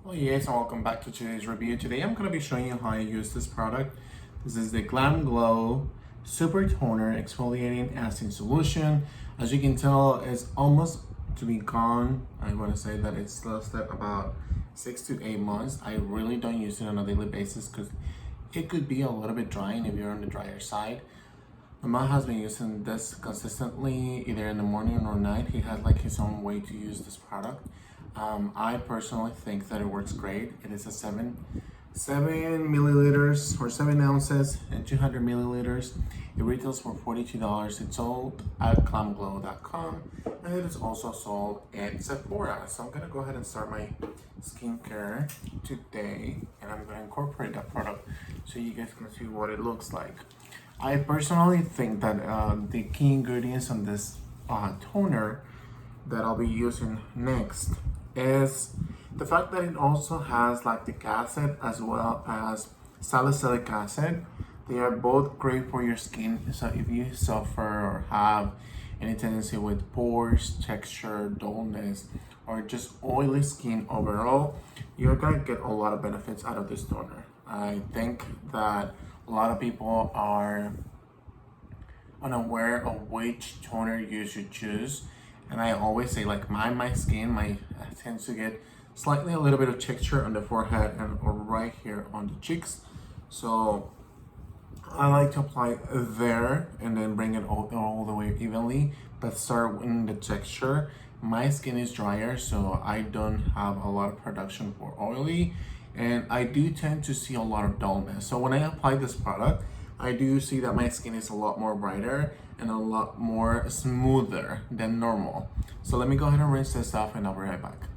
Well, yes, and welcome back to today's review. Today I'm going to be showing you how I use this product. This is the Glam Glow Super Toner Exfoliating Acid Solution. As you can tell, it's almost to be gone. I want to say that it's lasted about 6 to 8 months. I really don't use it on a daily basis because it could be a little bit drying if you're on the drier side. My mom has been using this consistently either in the morning or night. He has like his own way to use this product. I personally think that it works great. It is a seven milliliters or 7 ounces and 200 milliliters. It retails for $42. It's sold at GLAMGLOW.com and it is also sold at Sephora. So I'm gonna go ahead and start my skincare today, and I'm gonna incorporate that product so you guys can see what it looks like. I personally think that the key ingredients on this toner that I'll be using next is the fact that it also has lactic acid as well as salicylic acid. They are both great for your skin. So if you suffer or have any tendency with pores, texture, dullness, or just oily skin overall, you're gonna get a lot of benefits out of this toner. I think that a lot of people are unaware of which toner you should choose, and I always say like my skin tends to get slightly a little bit of texture on the forehead and or right here on the cheeks, so I like to apply there and then bring it all the way evenly, but start in the texture. My skin is drier, so I don't have a lot of production for oily, and I do tend to see a lot of dullness. So when I apply this product, I do see that my skin is a lot more brighter and a lot more smoother than normal. So let me go ahead and rinse this off and I'll be right back.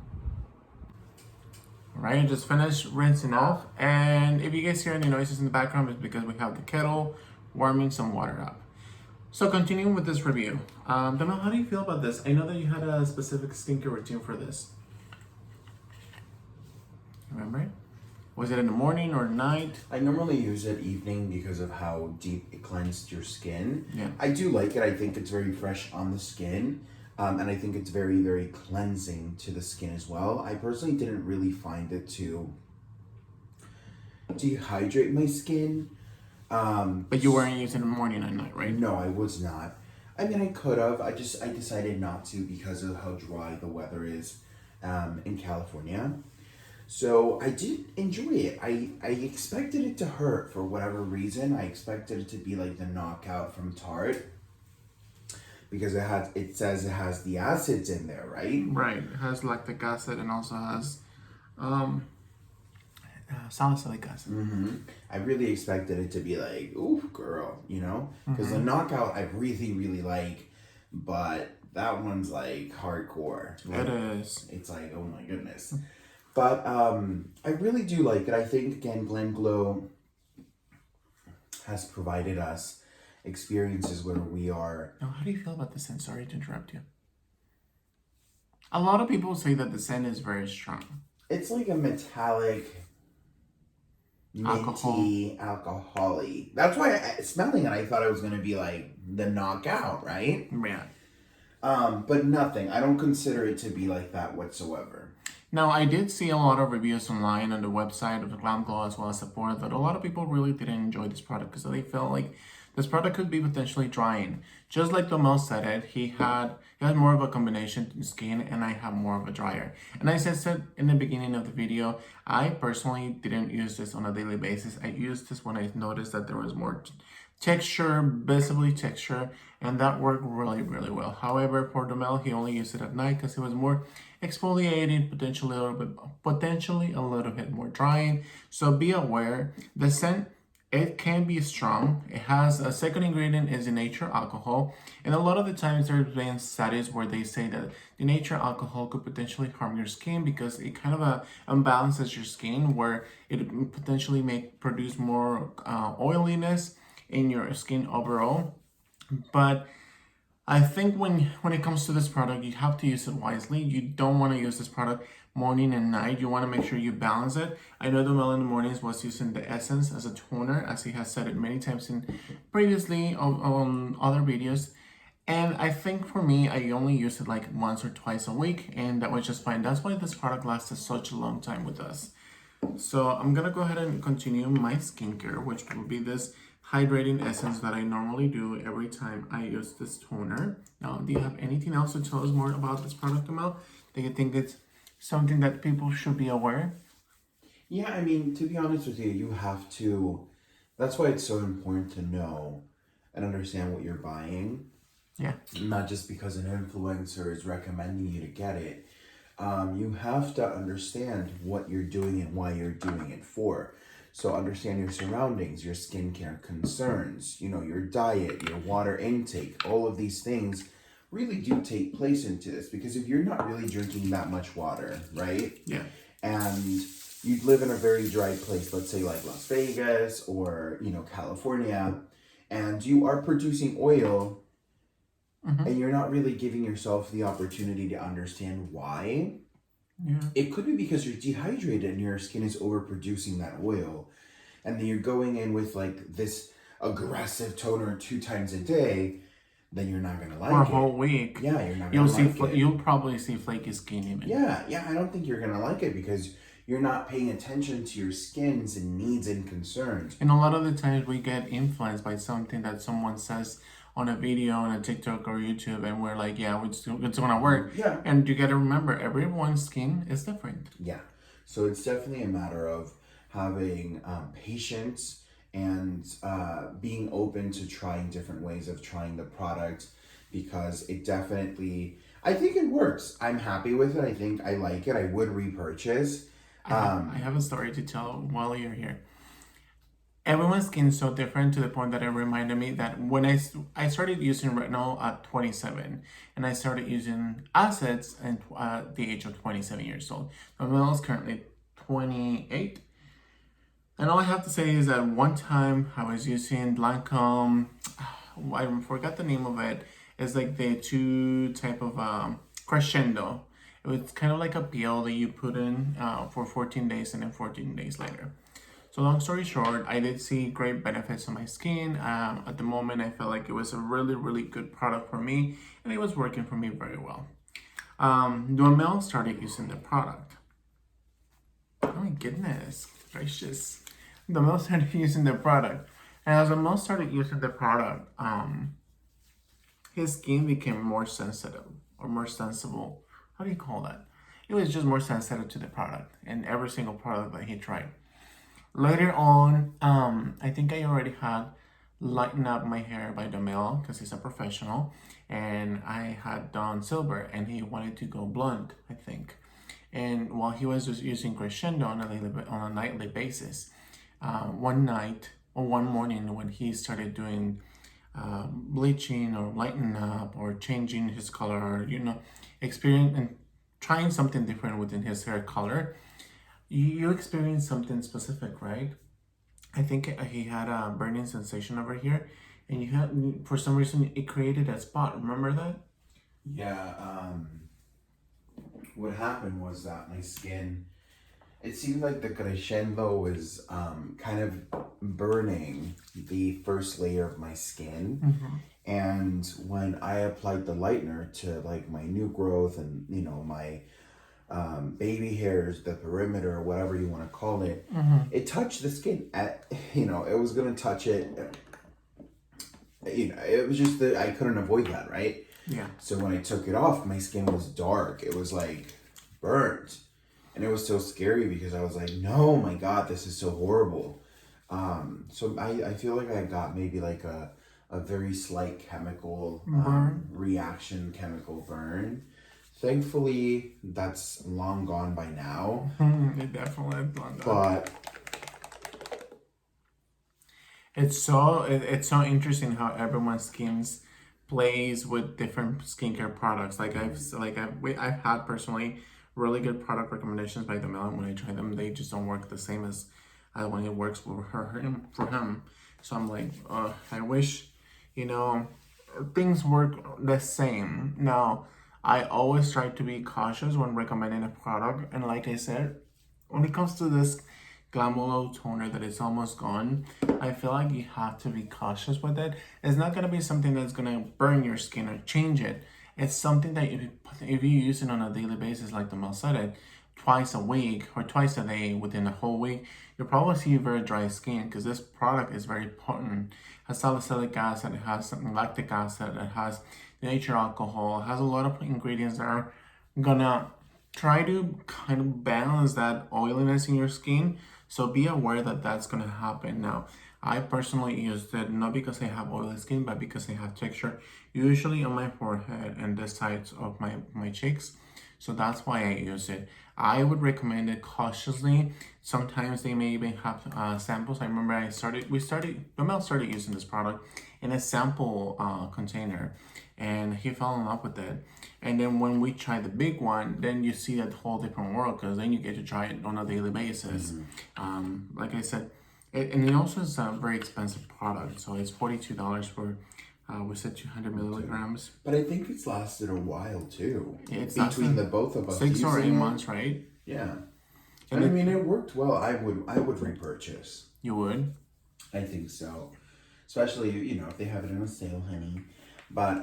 Alright, I just finished rinsing off, and if you guys hear any noises in the background, it's because we have the kettle warming some water up. So continuing with this review, Damel, how do you feel about this? I know that you had a specific skincare routine for this. Remember? Was it in the morning or night? I normally use it evening because of how deep it cleansed your skin. Yeah. I do like it. I think it's very fresh on the skin. And I think it's very, very cleansing to the skin as well. I personally didn't really find it to dehydrate my skin. But you weren't using it in the morning and night, right? No, I was not. I mean, I could have. I decided not to because of how dry the weather is in California. So I did enjoy it. I expected it to hurt for whatever reason. I expected it to be like the knockout from Tarte, because it says it has the acids in there, right? Right. It has lactic acid and also has salicylic acid. I really expected it to be like, ooh, girl, because the knockout I really, really like, but that one's like hardcore. It is. It's like, oh my goodness. But I really do like it. I think, again, Glam Glow has provided us experiences where we are... Now, how do you feel about the scent? Sorry to interrupt you. A lot of people say that the scent is very strong. It's like a metallic, minty, alcohol-y. That's why smelling it, I thought it was going to be like the knockout, right? Yeah. But nothing. I don't consider it to be like that whatsoever. Now, I did see a lot of reviews online on the website of the Glam Glow as well as Sephora that a lot of people really didn't enjoy this product because they felt like this product could be potentially drying. Just like Domel said it, he had more of a combination skin and I have more of a drier. And as I said in the beginning of the video, I personally didn't use this on a daily basis. I used this when I noticed that there was more texture, visibly texture, and that worked really, really well. However, for Domel, he only used it at night because it was more exfoliating, potentially a little bit more drying. So be aware, the scent, it can be strong. It has a second ingredient is denatured alcohol, and a lot of the times there's been studies where they say that denatured alcohol could potentially harm your skin because it kind of unbalances your skin, where it potentially may produce more oiliness in your skin overall. But I think when it comes to this product, you have to use it wisely. You don't want to use this product morning and night. You want to make sure you balance it. I know Domel in the mornings was using the essence as a toner, as he has said it many times previously on other videos. And I think for me, I only use it like once or twice a week, and that was just fine. That's why this product lasted such a long time with us. So I'm gonna go ahead and continue my skincare, which will be this hydrating essence that I normally do every time I use this toner. Now, do you have anything else to tell us more about this product, Amel? Do you think it's something that people should be aware? Yeah, I mean, to be honest with you, you have to. That's why it's so important to know and understand what you're buying. Yeah. Not just because an influencer is recommending you to get it. You have to understand what you're doing and why you're doing it for. So understand your surroundings, your skincare concerns, your diet, your water intake, all of these things really do take place into this, because if you're not really drinking that much water, right? Yeah. And you live in a very dry place, let's say like Las Vegas or, California, and you are producing oil, and you're not really giving yourself the opportunity to understand why. Yeah. It could be because you're dehydrated and your skin is overproducing that oil, and then you're going in with like this aggressive toner 2 times a day, then you're not gonna like For a it. whole week. Yeah, you're not gonna like it. You'll probably see flaky skin even. Yeah, I don't think you're gonna like it because you're not paying attention to your skin's needs and concerns. And a lot of the times we get influenced by something that someone says on a video on a TikTok or YouTube, and we're like, yeah, it's gonna work. Yeah. And you gotta remember, everyone's skin is different. Yeah. So it's definitely a matter of having patience and being open to trying different ways of trying the product, because it definitely, I think it works. I'm happy with it. I think I like it. I would repurchase. I have a story to tell while you're here. Everyone's skin is so different, to the point that it reminded me that when I started using retinol at 27, and I started using acids at the age of 27 years old. Mel is currently 28. And all I have to say is that one time I was using Lancome, I forgot the name of it. It's like the 2 type of crescendo. It was kind of like a peel that you put in for 14 days and then 14 days later. So long story short, I did see great benefits on my skin. At the moment, I felt like it was a really, really good product for me, and it was working for me very well. Duhamel started using the product. Oh my goodness gracious. Duhamel started using the product. And as Duhamel started using the product, his skin became more sensitive or more sensible. How do you call that? It was just more sensitive to the product and every single product that he tried. Later on, I think I already had Lighten Up My Hair by Duhamel, because he's a professional, and I had done silver, and he wanted to go blonde, I think. And while he was just using Crescendo on a nightly basis, one night or one morning when he started doing bleaching or lighten up or changing his color, or experience and trying something different within his hair color, you experienced something specific, right? I think he had a burning sensation over here, and you had, for some reason, it created a spot. Remember that? Yeah, what happened was that my skin, it seemed like the crescendo was kind of burning the first layer of my skin. And when I applied the lightener to like my new growth and my baby hairs, the perimeter, whatever you want to call it, it touched the skin. It was gonna touch it. It was just that I couldn't avoid that, right? Yeah. So when I took it off, my skin was dark. It was like burnt, and it was so scary because I was like, "No, my God, this is so horrible." So I feel like I got maybe like a very slight chemical reaction, chemical burn. Thankfully, that's long gone by now. It definitely is long gone. But it's so interesting how everyone's skins plays with different skincare products. I've had personally really good product recommendations by Duhamel, and when I try them, they just don't work the same as when it works for him. So I'm like, I wish things work the same. Now, I always try to be cautious when recommending a product, and like I said, when it comes to this Glow toner that is almost gone, I feel like you have to be cautious with it. It's not gonna be something that's gonna burn your skin or change it. It's something that if you use it on a daily basis, like the Mel said it, twice a week or twice a day within a whole week, you'll probably see very dry skin because this product is very potent. It has salicylic acid, it has lactic acid, it has nature alcohol, it has a lot of ingredients that are gonna try to kind of balance that oiliness in your skin. So be aware that that's gonna happen. Now, I personally used it not because I have oily skin, but because I have texture, usually on my forehead and the sides of my cheeks. So that's why I use it. I would recommend it cautiously. Sometimes they may even have samples. I remember Romel started using this product in a sample container, and he fell in love with it. And then when we tried the big one, then you see that whole different world because then you get to try it on a daily basis. Like I said, and it also is a very expensive product. So it's $42 for we said 200 milligrams. But I think it's lasted a while too. Yeah, it's between the both of us. 6 or 8 using it. months, right? Yeah. And I mean, it worked well. I would repurchase. You would? I think so. Especially, you know, if they have it in a sale, honey. But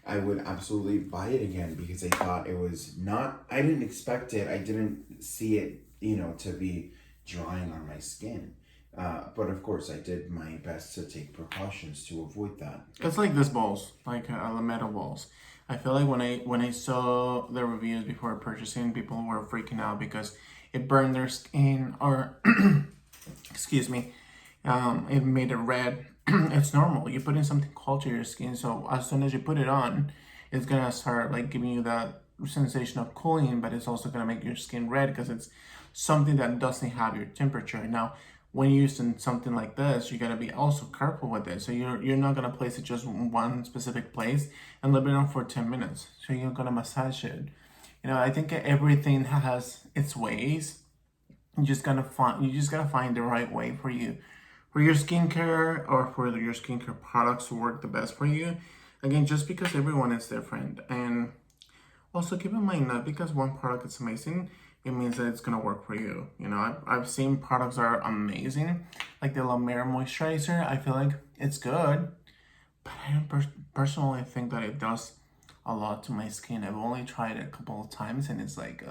I would absolutely buy it again because I thought it was not, I didn't expect it. I didn't see it, you know, to be drying on my skin. But of course, I did my best to take precautions to avoid that. It's like this balls, like the metal balls. I feel like when I saw the reviews before purchasing, people were freaking out because it burned their skin or, excuse me, it made it red. It's normal. You put in something cold to your skin, so as soon as you put it on, it's gonna start like giving you that sensation of cooling, but it's also gonna make your skin red because it's something that doesn't have your temperature. Now, when you're using something like this, you gotta be also careful with it. So you're not gonna place it just in one specific place and leave it on for 10 minutes. So you're gonna massage it. You know, I think everything has its ways. You just gotta find the right way for you, for your skincare or for your skincare products to work the best for you. Again, just because everyone is different, and also keep in mind that because one product is amazing, it means that it's gonna work for you. You know, I've seen products that are amazing, like the La Mer moisturizer. I feel like it's good, but I don't personally think that it does a lot to my skin. I've only tried it a couple of times, and it's like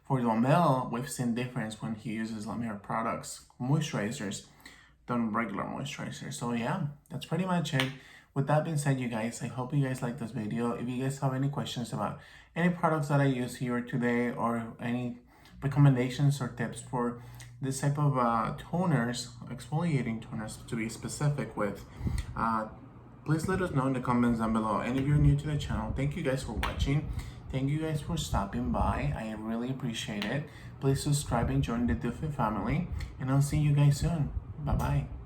for Romel, we've seen difference when he uses La Mer products, moisturizers, than regular moisturizers. So yeah, that's pretty much it. With that being said, you guys, I hope you guys like this video. If you guys have any questions about any products that I use here today or any recommendations or tips for this type of toners, exfoliating toners to be specific with, please let us know in the comments down below. And if you're new to the channel, thank you guys for watching. Thank you guys for stopping by. I really appreciate it. Please subscribe and join the Duffy family. And I'll see you guys soon. Bye-bye.